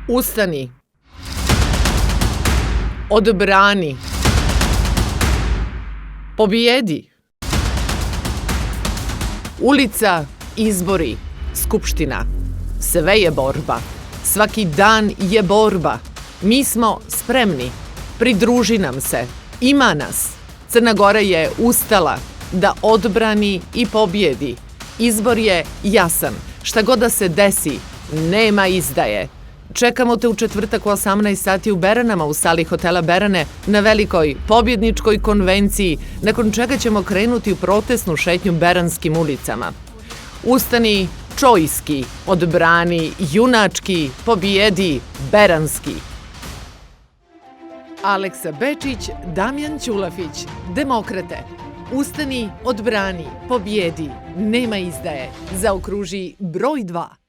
Ustani. Odbrani. Pobijedi. Ulica, izbori, skupština. Sve je borba. Svaki dan je borba. Mi smo spremni. Pridruži nam se. Ima nas. Crna Gora je ustala da odbrani i pobjedi. Izbor je jasan. Šta god da se desi, nema izdaje. Čekamo te u četvrtak u 18 sati u Beranama u sali hotela Berane na velikoj pobjedničkoj konvenciji, nakon čega ćemo krenuti u protestnu šetnju beranskim ulicama. Ustani čojski, odbrani junački, pobijedi beranski. Aleksa Bečić, Damjan Ćulafić, Demokrate. Ustani, odbrani, pobijedi, nema izdaje. Zaokruži broj 2.